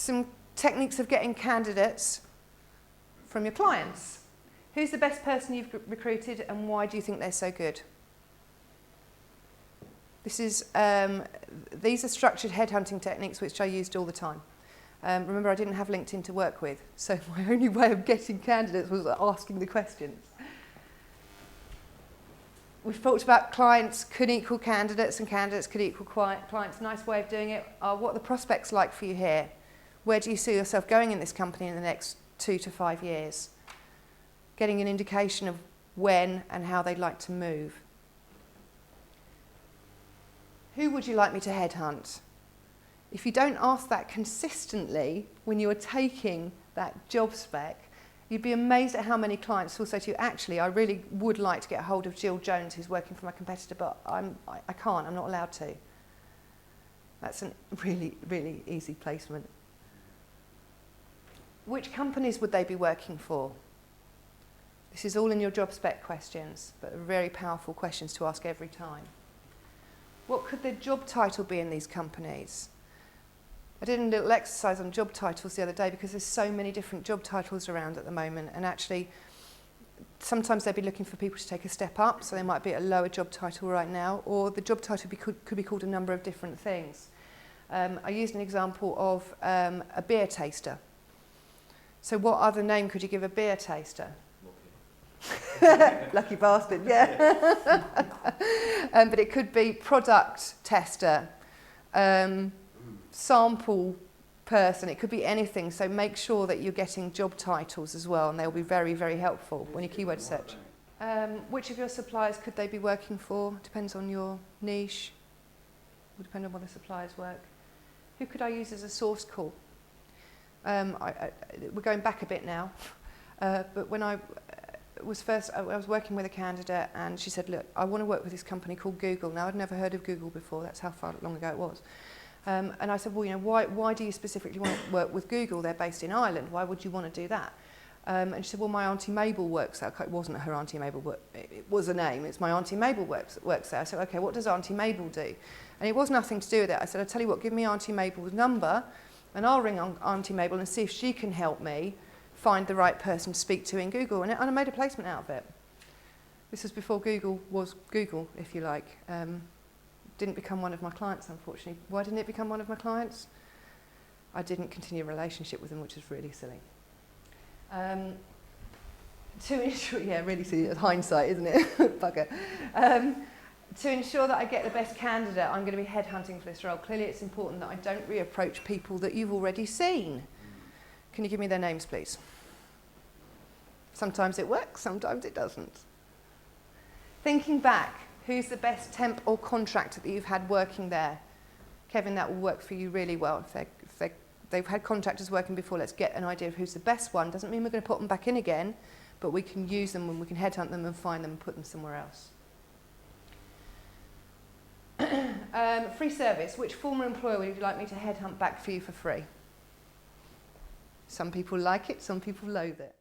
some techniques of getting candidates from your clients. Who's the best person you've recruited and why do you think they're so good? These are structured headhunting techniques which I used all the time. Remember, I didn't have LinkedIn to work with, so my only way of getting candidates was asking the questions. We've talked about clients could equal candidates and candidates could equal clients. Nice way of doing it. What are the prospects like for you here? Where do you see yourself going in this company in the next 2 to 5 years? Getting an indication of when and how they'd like to move. Who would you like me to headhunt? If you don't ask that consistently when you're taking that job spec, you'd be amazed at how many clients will say to you, actually, I really would like to get a hold of Jill Jones, who's working for my competitor, but I can't, I'm not allowed to. That's a really, really easy placement. Which companies would they be working for? This is all in your job spec questions, but very powerful questions to ask every time. What could their job title be in these companies? I did a little exercise on job titles the other day because there's so many different job titles around at the moment, and actually sometimes they'd be looking for people to take a step up, so they might be at a lower job title right now, or the job title could be called a number of different things. I used an example of a beer taster. So what other name could you give a beer taster? Lucky bastard, yeah. But it could be product tester, sample person, it could be anything. So make sure that you're getting job titles as well, and they'll be very, very helpful when you keyword search. Which of your suppliers could they be working for? Depends on your niche. Will depend on what the suppliers work. Who could I use as a source call? We're going back a bit now, but when I was working with a candidate and she said, look, I want to work with this company called Google. Now, I'd never heard of Google before, that's how far long ago it was. And I said, well, you know, why do you specifically want to work with Google? They're based in Ireland, why would you want to do that? And she said, well, my Auntie Mabel works there. It wasn't her Auntie Mabel, it was a name, it's my Auntie Mabel works there. I said, okay, what does Auntie Mabel do? And it was nothing to do with it. I said, I'll tell you what, give me Auntie Mabel's number and I'll ring Auntie Mabel and see if she can help me find the right person to speak to in Google, and I made a placement out of it. This was before Google was Google, if you like. Didn't become one of my clients, unfortunately. Why didn't it become one of my clients? I didn't continue a relationship with them, which is really silly. To ensure, yeah, really silly, hindsight, isn't it? Bugger. To ensure that I get the best candidate, I'm going to be headhunting for this role. Clearly, it's important that I don't reapproach people that you've already seen. Can you give me their names, please? Sometimes it works, sometimes it doesn't. Thinking back, who's the best temp or contractor that you've had working there? Kevin, that will work for you really well. If they've had contractors working before, let's get an idea of who's the best one. Doesn't mean we're going to put them back in again, but we can use them and we can headhunt them and find them and put them somewhere else. Free service. Which former employer would you like me to headhunt back for you for free? Some people like it, some people loathe it.